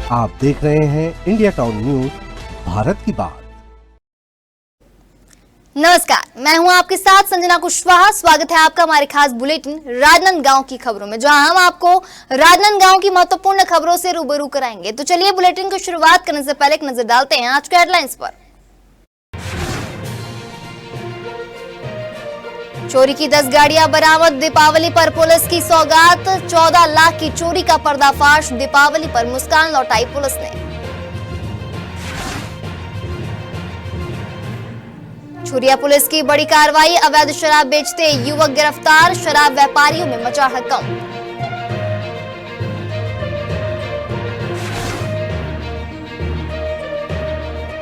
आप देख रहे हैं इंडिया टाउन न्यूज, भारत की बात। नमस्कार, मैं हूं आपके साथ संजना कुशवाहा। स्वागत है आपका हमारे खास बुलेटिन राजनांदगांव की खबरों में, जहां हम आपको राजनांदगांव की महत्वपूर्ण खबरों से रूबरू कराएंगे। तो चलिए बुलेटिन की शुरुआत करने से पहले एक नजर डालते हैं आज के हेडलाइंस पर। चोरी की 10 गाड़ियां बरामद, दीपावली पर पुलिस की सौगात। 14 लाख की चोरी का पर्दाफाश, दीपावली पर मुस्कान लौटाई पुलिस ने। छुरिया पुलिस की बड़ी कार्रवाई, अवैध शराब बेचते युवक गिरफ्तार, शराब व्यापारियों में मचा हड़कंप।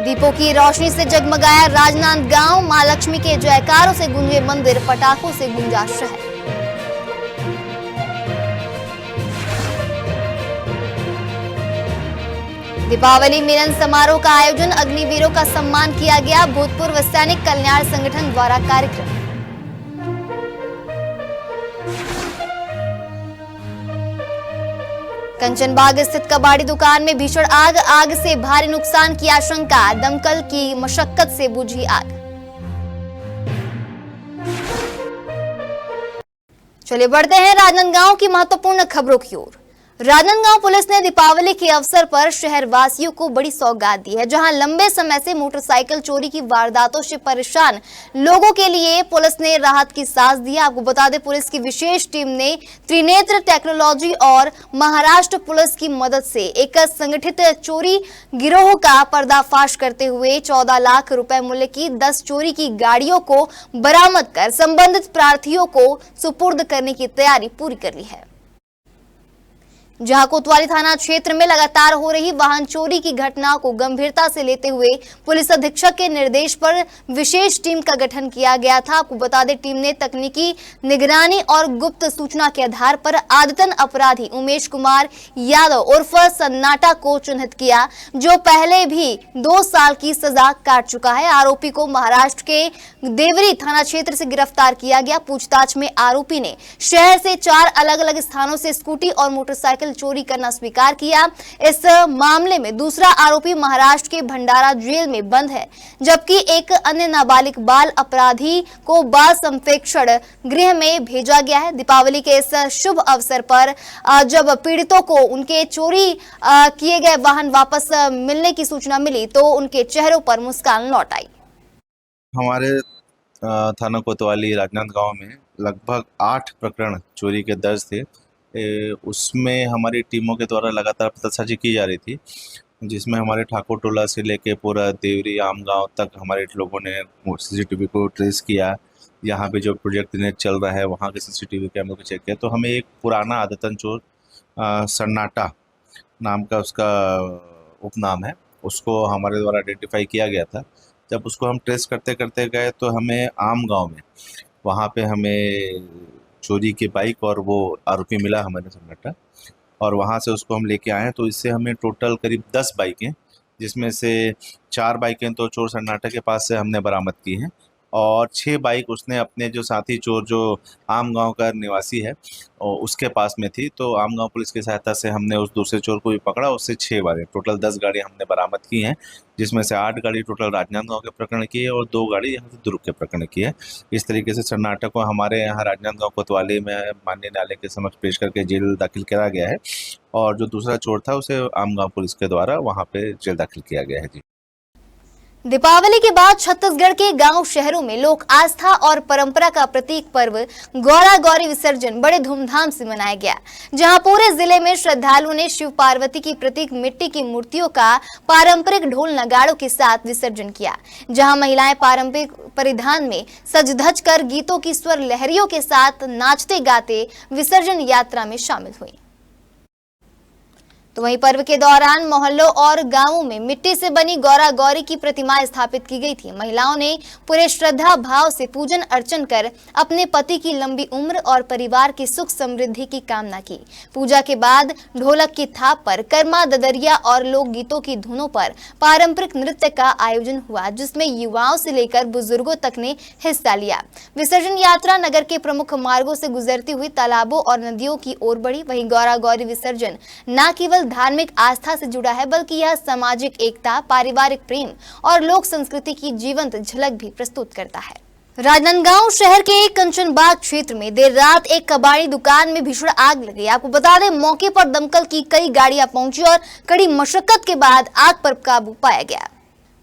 दीपों की रोशनी से जगमगाया राजनांदगांव, मां लक्ष्मी के जयकारों से गूंजे मंदिर, पटाखों से गूंजा शहर। दीपावली मिलन समारोह का आयोजन, अग्निवीरों का सम्मान किया गया, भूतपूर्व सैनिक कल्याण संगठन द्वारा कार्यक्रम। कंचनबाग स्थित कबाड़ी दुकान में भीषण आग, आग से भारी नुकसान की आशंका, दमकल की मशक्कत से बुझी आग। चलिए बढ़ते हैं राजनांदगांव की महत्वपूर्ण खबरों की ओर। राजनांदगांव पुलिस ने दीपावली के अवसर पर शहर वासियों को बड़ी सौगात दी है, जहां लंबे समय से मोटरसाइकिल चोरी की वारदातों से परेशान लोगों के लिए पुलिस ने राहत की सांस दी है। आपको बता दें, पुलिस की विशेष टीम ने त्रिनेत्र टेक्नोलॉजी और महाराष्ट्र पुलिस की मदद से एक संगठित चोरी गिरोह का पर्दाफाश करते हुए 14 लाख रुपए मूल्य की 10 चोरी की गाड़ियों को बरामद कर संबंधित प्रार्थियों को सुपुर्द करने की तैयारी पूरी कर ली है। जहां कोतवाली थाना क्षेत्र में लगातार हो रही वाहन चोरी की घटनाओं को गंभीरता से लेते हुए पुलिस अधीक्षक के निर्देश पर विशेष टीम का गठन किया गया था। आपको बता दें, टीम ने तकनीकी निगरानी और गुप्त सूचना के आधार पर आदतन अपराधी उमेश कुमार यादव उर्फ सन्नाटा को चिन्हित किया, जो पहले भी 2 साल की सजा काट चुका है। आरोपी को महाराष्ट्र के देवरी थाना क्षेत्र से गिरफ्तार किया गया। पूछताछ में आरोपी ने शहर से 4 अलग अलग स्थानों से स्कूटी और मोटरसाइकिल चोरी करना स्वीकार किया। इस मामले में दूसरा आरोपी महाराष्ट्र के भंडारा जेल में बंद है, जबकि एक अन्य नाबालिग बाल अपराधी को बाल संप्रेक्षण गृह में भेजा गया है। दीपावली के इस शुभ अवसर पर जब पीड़ितों को उनके चोरी किए गए वाहन वापस मिलने की सूचना मिली तो उनके चेहरों पर मुस्कान लौट आई। हमारे थाना कोतवाली राजनांदगांव में लगभग 8 प्रकरण चोरी के दर्ज थे। उसमें हमारी टीमों के द्वारा लगातार पतासाजी की जा रही थी, जिसमें हमारे ठाकुर टोला से लेके पूरा देवरी आम गांव तक हमारे लोगों ने सीसीटीवी को ट्रेस किया। यहाँ पे जो प्रोजेक्ट नेट चल रहा है वहाँ के सीसीटीवी कैमरे को चेक किया, तो हमें एक पुराना आदतन चोर सन्नाटा नाम का उसका उपनाम है, उसको हमारे द्वारा आइडेंटिफाई किया गया था। जब उसको हम ट्रेस करते करते गए तो हमें आम गाँव में वहाँ पे हमें चोरी की बाइक और वो आरोपी मिला हमारे सन्नाटा, और वहाँ से उसको हम लेके आए। तो इससे हमें टोटल करीब 10 बाइकें, जिसमें से 4 बाइकें तो चोर सन्नाटा के पास से हमने बरामद की हैं, और 6 बाइक उसने अपने जो साथी चोर जो आम गांव का निवासी है और उसके पास में थी। तो आम गांव पुलिस की सहायता से हमने उस दूसरे चोर को भी पकड़ा, उससे 6 बार टोटल 10 गाड़ियाँ हमने बरामद की हैं, जिसमें से 8 गाड़ी टोटल राजनांदगांव के प्रकरण की है और 2 गाड़ी यहाँ से दुर्ग के प्रकरण की है। इस तरीके से सन्नाटा को हमारे यहाँ राजनांदगांव कोतवाली में माननीय न्यायालय के समक्ष पेश करके जेल दाखिल करा गया है, और जो दूसरा चोर था उसे आम गाँव पुलिस के द्वारा वहाँ पे जेल दाखिल किया गया है। जी, दीपावली के बाद छत्तीसगढ़ के गांव शहरों में लोक आस्था और परंपरा का प्रतीक पर्व गौरा गौरी विसर्जन बड़े धूमधाम से मनाया गया, जहां पूरे जिले में श्रद्धालुओं ने शिव पार्वती की प्रतीक मिट्टी की मूर्तियों का पारंपरिक ढोल नगाड़ों के साथ विसर्जन किया। जहां महिलाएं पारंपरिक परिधान में सज धज कर गीतों की स्वर लहरियों के साथ नाचते गाते विसर्जन यात्रा में शामिल हुई। तो वहीं पर्व के दौरान मोहल्लों और गांवों में मिट्टी से बनी गौरा गौरी की प्रतिमाएं स्थापित की गई थी। महिलाओं ने पूरे श्रद्धा भाव से पूजन अर्चन कर अपने पति की लंबी उम्र और परिवार की सुख समृद्धि की कामना की। पूजा के बाद ढोलक की थाप पर कर्मा ददरिया और लोकगीतों की धुनों पर पारंपरिक नृत्य का आयोजन हुआ, जिसमें युवाओं से लेकर बुजुर्गों तक ने हिस्सा लिया। विसर्जन यात्रा नगर के प्रमुख मार्गों से गुजरती हुई तालाबों और नदियों की ओर बढ़ी। वहीं गौरा गौरी विसर्जन न केवल केवल धार्मिक आस्था से जुड़ा है, बल्कि यह सामाजिक एकता, पारिवारिक प्रेम और लोक संस्कृति की जीवंत झलक भी प्रस्तुत करता है। राजनांदगांव शहर के कंचनबाग क्षेत्र में देर रात एक कबाड़ी दुकान में भीषण आग लगी। आपको बता दें, मौके पर दमकल की कई गाड़ियां पहुंची और कड़ी मशक्कत के बाद आग पर काबू पाया गया।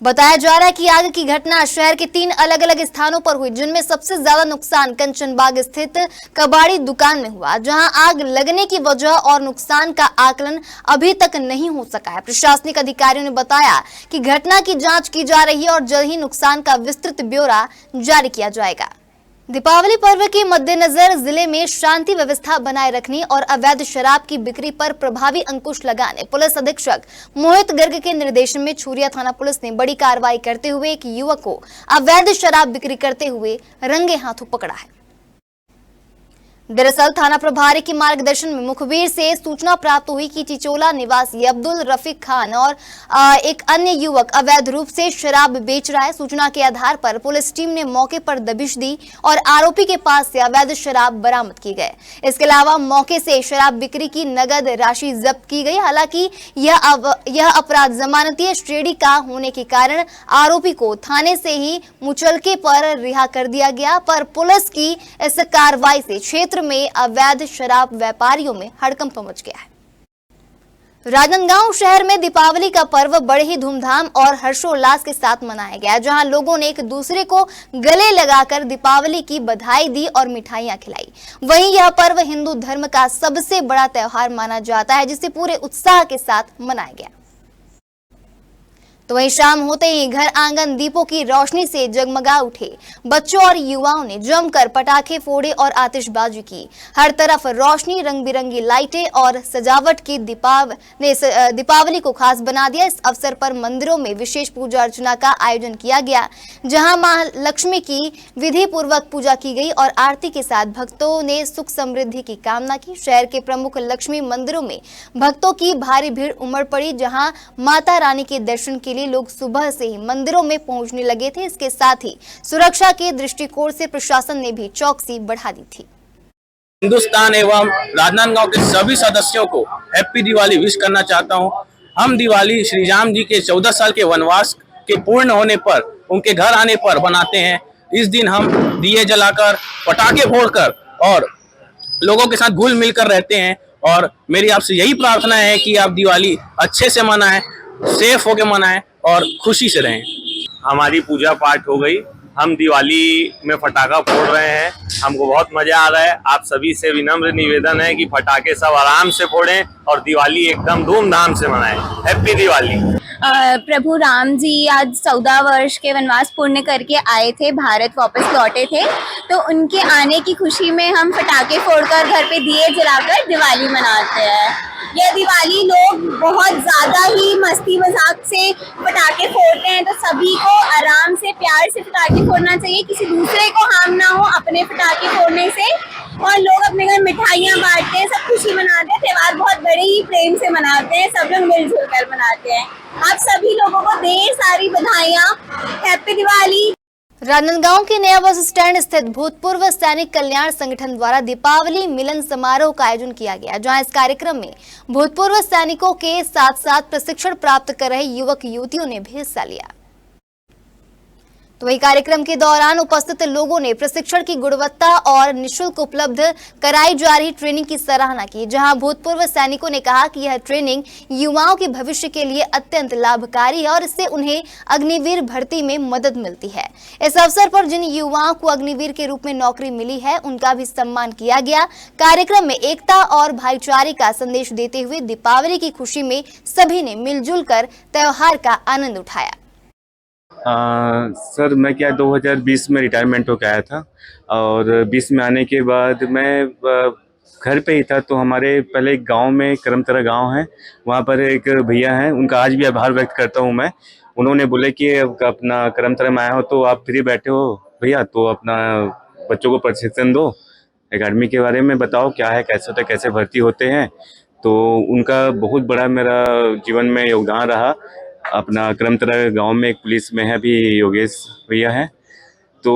बताया जा रहा है कि आग की घटना शहर के 3 अलग अलग स्थानों पर हुई, जिनमें सबसे ज्यादा नुकसान कंचनबाग स्थित कबाड़ी दुकान में हुआ, जहां आग लगने की वजह और नुकसान का आकलन अभी तक नहीं हो सका है। प्रशासनिक अधिकारियों ने बताया कि घटना की जांच की जा रही है और जल्द ही नुकसान का विस्तृत ब्यौरा जारी किया जाएगा। दीपावली पर्व के मद्देनजर जिले में शांति व्यवस्था बनाए रखने और अवैध शराब की बिक्री पर प्रभावी अंकुश लगाने पुलिस अधीक्षक मोहित गर्ग के निर्देशन में छुरिया थाना पुलिस ने बड़ी कार्रवाई करते हुए एक युवक को अवैध शराब बिक्री करते हुए रंगे हाथों पकड़ा है। दरअसल थाना प्रभारी के मार्गदर्शन में मुखबिर से सूचना प्राप्त हुई कि चिचोला निवासी अब्दुल रफीक खान और एक अन्य युवक अवैध रूप से शराब बेच रहा है। सूचना के आधार पर पुलिस टीम ने मौके पर दबिश दी और आरोपी के पास से अवैध शराब बरामद की गए। इसके अलावा मौके से शराब बिक्री की नगद राशि जब्त की गई। हालांकि यह अपराध जमानतीय श्रेणी का होने के कारण आरोपी को थाने से ही मुचलके पर रिहा कर दिया गया, पर पुलिस की इस कार्रवाई से क्षेत्र में अवैध शराब व्यापारियों में हड़कंप मच गया है। राजनांदगांव शहर में दीपावली का पर्व बड़े ही धूमधाम और हर्षोल्लास के साथ मनाया गया, जहां लोगों ने एक दूसरे को गले लगाकर दीपावली की बधाई दी और मिठाइयां खिलाई। वहीं यह पर्व हिंदू धर्म का सबसे बड़ा त्योहार माना जाता है, जिसे पूरे उत्साह के साथ मनाया गया। तो वहीं शाम होते ही घर आंगन दीपों की रोशनी से जगमगा उठे। बच्चों और युवाओं ने जमकर पटाखे फोड़े और आतिशबाजी की। हर तरफ रोशनी, रंग बिरंगी लाइटें और सजावट की दीपावली को खास बना दिया। इस अवसर पर मंदिरों में विशेष पूजा अर्चना का आयोजन किया गया, जहां मां लक्ष्मी की विधि पूर्वक पूजा की गई और आरती के साथ भक्तों ने सुख समृद्धि की कामना की। शहर के प्रमुख लक्ष्मी मंदिरों में भक्तों की भारी भीड़ उमड़ पड़ी, जहां माता रानी के दर्शन के लोग सुबह से ही मंदिरों में पहुंचने लगे थे। इसके साथ ही सुरक्षा के दृष्टिकोण से प्रशासन ने भी चौकसी बढ़ा दी थी। हिंदुस्तान एवं राजनांदगांव के सभी सदस्यों को हैप्पी दिवाली विश करना चाहता हूं। हम दिवाली श्री राम जी के 14 साल के वनवास के पूर्ण होने पर, उनके घर आने पर बनाते हैं। इस दिन हम दिए जलाकर, पटाखे फोड़कर और लोगों के साथ घुल मिलकर रहते हैं। और मेरी आपसे यही प्रार्थना है कि आप दिवाली अच्छे से मनाएं, सेफ होके मनाएं और खुशी से रहें। हमारी पूजा पाठ हो गई, हम दिवाली में पटाखा फोड़ रहे हैं, हमको बहुत मजा आ रहा है। आप सभी से विनम्र निवेदन है कि पटाखे सब आराम से फोड़ें और दिवाली एकदम धूमधाम से मनाएं। हैप्पी दिवाली। प्रभु राम जी आज 14 वर्ष के वनवास पूर्ण करके आए थे, भारत वापस लौटे थे, तो उनके आने की खुशी में हम पटाखे फोड़कर, घर पे दिए जलाकर दिवाली मनाते हैं। यह दिवाली लोग बहुत ज्यादा ही मस्ती मजाक से पटाखे फोड़ते हैं, तो सभी को आराम से, प्यार से पटाखे फोड़ना चाहिए, किसी दूसरे को हार्म ना हो अपने पटाखे फोड़ने से। और लोग अपने घर मिठाइयाँ बांटते हैं, सब खुशी मनाते हैं। त्योहार बहुत बड़े ही प्रेम से मनाते हैं, सब लोग मिलजुल कर मनाते हैं। आप सभी लोगों को ढेर सारी बधाइयाँ। हैप्पी दिवाली। राजनांदगांव के नया बस स्टैंड स्थित भूतपूर्व सैनिक कल्याण संगठन द्वारा दीपावली मिलन समारोह का आयोजन किया गया, जहां इस कार्यक्रम में भूतपूर्व सैनिकों के साथ साथ प्रशिक्षण प्राप्त कर रहे युवक युवतियों ने भी हिस्सा लिया। तो वही कार्यक्रम के दौरान उपस्थित लोगों ने प्रशिक्षण की गुणवत्ता और निःशुल्क उपलब्ध कराई जा रही ट्रेनिंग की सराहना की, जहां भूतपूर्व सैनिकों ने कहा कि यह ट्रेनिंग युवाओं के भविष्य के लिए अत्यंत लाभकारी है और इससे उन्हें अग्निवीर भर्ती में मदद मिलती है। इस अवसर पर जिन युवाओं को अग्निवीर के रूप में नौकरी मिली है, उनका भी सम्मान किया गया। कार्यक्रम में एकता और भाईचारे का संदेश देते हुए दीपावली की खुशी में सभी ने मिलजुल कर त्योहार का आनंद उठाया। सर मैं 2020 में रिटायरमेंट होकर आया था और 20 में आने के बाद मैं घर पे ही था। तो हमारे पहले एक गांव में, करमतरा गांव है, वहाँ पर एक भैया हैं, उनका आज भी आभार व्यक्त करता हूँ मैं। उन्होंने बोले कि अपना करमतरा में आया हो तो आप फ्री बैठे हो भैया, तो अपना बच्चों को प्रशिक्षण दो, एकेडमी के बारे में बताओ क्या है, कैसे होता है, कैसे भर्ती होते हैं। तो उनका बहुत बड़ा मेरा जीवन में योगदान रहा। अपना करमतरा गांव में एक पुलिस में है अभी, योगेश भैया हैं। तो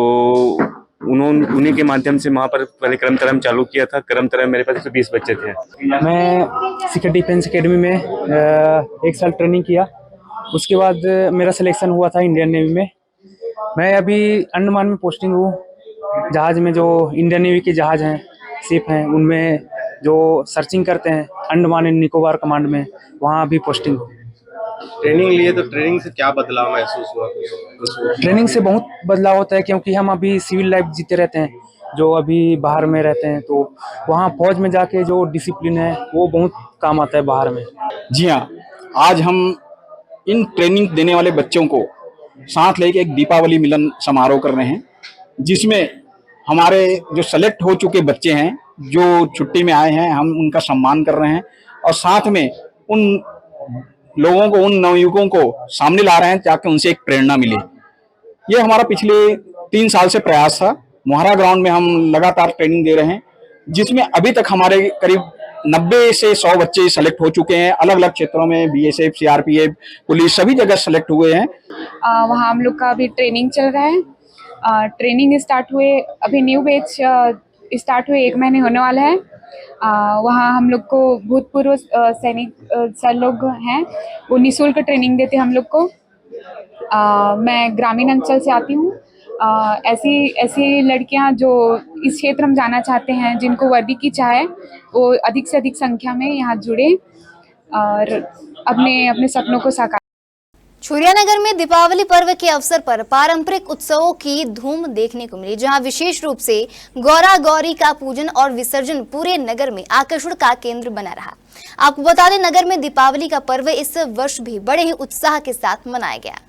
उन्हीं के माध्यम से वहाँ पर पहले क्रम तरह चालू किया था। क्रम तरह मेरे पास 120 बच्चे थे। मैं सीकर डिफेंस एकेडमी में 1 साल ट्रेनिंग किया। उसके बाद मेरा सिलेक्शन हुआ था इंडियन नेवी में। मैं अभी अंडमान में पोस्टिंग हूँ। जहाज़ में जो इंडियन नेवी के जहाज़ हैं, शिप हैं, उनमें जो सर्चिंग करते हैं अंडमान एंड निकोबार कमांड में, वहाँ अभी पोस्टिंग हूँ। ट्रेनिंग लिए तो ट्रेनिंग से क्या बदलाव महसूस हुआ? ट्रेनिंग से बहुत बदलाव होता है, क्योंकि हम अभी सिविल लाइफ जीते रहते हैं, जो अभी बाहर में रहते हैं, तो वहाँ फौज में जाके जो डिसिप्लिन है वो बहुत काम आता है बाहर में। जी हाँ, आज हम इन ट्रेनिंग देने वाले बच्चों को साथ लेके एक दीपावली मिलन समारोह कर रहे हैं, जिसमें हमारे जो सेलेक्ट हो चुके बच्चे हैं, जो छुट्टी में आए हैं, हम उनका सम्मान कर रहे हैं और साथ में उन लोगों को, उन नवयुवकों को सामने ला रहे हैं ताकि उनसे एक प्रेरणा मिले। ये हमारा पिछले 3 साल से प्रयास था। मोहारा ग्राउंड में हम लगातार ट्रेनिंग दे रहे हैं, जिसमें अभी तक हमारे करीब 90 से 100 बच्चे सेलेक्ट हो चुके हैं। अलग अलग क्षेत्रों में BSF, CRPF, पुलिस सभी जगह सेलेक्ट हुए हैं। वहाँ हम लोग का अभी ट्रेनिंग चल रहा है। ट्रेनिंग स्टार्ट हुए, अभी न्यू बैच स्टार्ट हुए 1 महीने होने वाला है। वहाँ हम लोग को भूतपूर्व सैनिक सर लोग हैं, वो निःशुल्क ट्रेनिंग देते हैं हम लोग को। मैं ग्रामीण अंचल से आती हूँ। ऐसी लड़कियाँ जो इस क्षेत्र में जाना चाहते हैं, जिनको वर्दी की चाह है, वो अधिक से अधिक संख्या में यहाँ जुड़े और अपने सपनों को साकार। छुरियानगर में दीपावली पर्व के अवसर पर पारंपरिक उत्सवों की धूम देखने को मिली, जहां विशेष रूप से गौरा गौरी का पूजन और विसर्जन पूरे नगर में आकर्षण का केंद्र बना रहा। आपको बता दें, नगर में दीपावली का पर्व इस वर्ष भी बड़े ही उत्साह के साथ मनाया गया।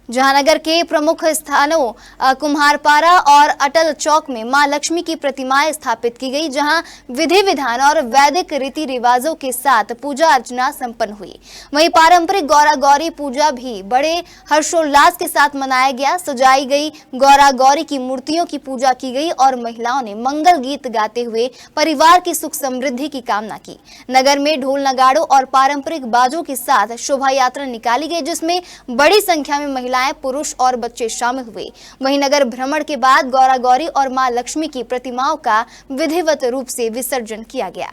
जहां नगर के प्रमुख स्थानों कुम्हारपारा और अटल चौक में मां लक्ष्मी की प्रतिमाएं स्थापित की गई, जहां विधि विधान और वैदिक रीति रिवाजों के साथ पूजा अर्चना संपन्न हुई। वहीं पारंपरिक गौरा गौरी पूजा भी बड़े हर्षोल्लास के साथ मनाया गया। सजाई गई गौरा गौरी की मूर्तियों की पूजा की गई और महिलाओं ने मंगल गीत गाते हुए परिवार की सुख समृद्धि की कामना की। नगर में ढोल नगाड़ों और पारंपरिक बाजों के साथ शोभा यात्रा निकाली गई, जिसमें बड़ी संख्या में महिलाएं, पुरुष और बच्चे शामिल हुए। वहीं नगर भ्रमण के बाद गौरा गौरी और मां लक्ष्मी की प्रतिमाओं का विधिवत रूप से विसर्जन किया गया।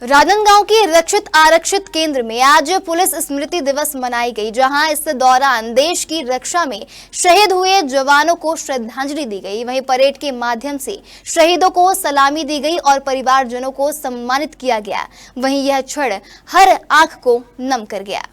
राजनांदगांव के रक्षित आरक्षित केंद्र में आज पुलिस स्मृति दिवस मनाई गई, जहां इस दौरान देश की रक्षा में शहीद हुए जवानों को श्रद्धांजलि दी गई। वहीं परेड के माध्यम से शहीदों को सलामी दी गई और परिवारजनों को सम्मानित किया गया। वहीं यह क्षण हर आंख को नम कर गया।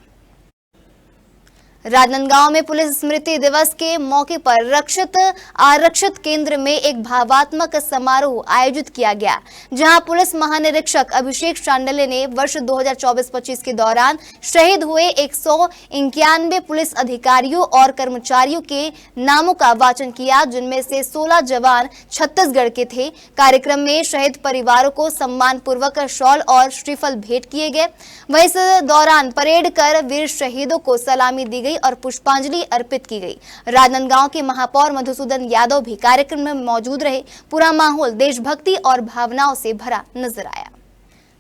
राजनांदगांव में पुलिस स्मृति दिवस के मौके पर रक्षित आरक्षित केंद्र में एक भावात्मक समारोह आयोजित किया गया, जहां पुलिस महानिरीक्षक अभिषेक शांडिल्य ने वर्ष 2024-25 के दौरान शहीद हुए 191 पुलिस अधिकारियों और कर्मचारियों के नामों का वाचन किया, जिनमें से 16 जवान छत्तीसगढ़ के थे। कार्यक्रम में शहीद परिवारों को सम्मान पूर्वक शॉल और श्रीफल भेंट किए गए। वहीं इस दौरान परेड कर वीर शहीदों को सलामी दी गई और पुष्पांजलि अर्पित की गई। राजनांदगांव के महापौर मधुसूदन यादव भी कार्यक्रम में मौजूद रहे। पूरा माहौल देशभक्ति और भावनाओं से भरा नजर आया।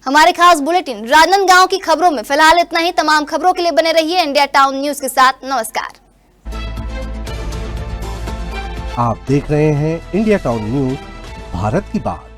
हमारे खास बुलेटिन राजनांदगांव की खबरों में फिलहाल इतना ही। तमाम खबरों के लिए बने रहिए इंडिया टाउन न्यूज के साथ। नमस्कार। आप देख रहे हैं इंडिया टाउन न्यूज, भारत की बात।